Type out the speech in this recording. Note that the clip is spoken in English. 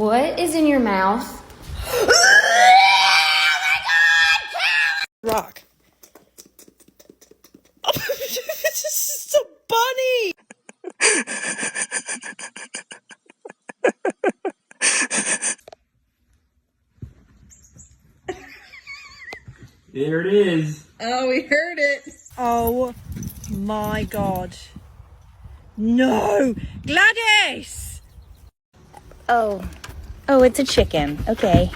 What is in your mouth? Rock. It's just a bunny. There it is. Oh, we heard it. Oh my God. No, Gladys. Oh, it's a chicken. Okay.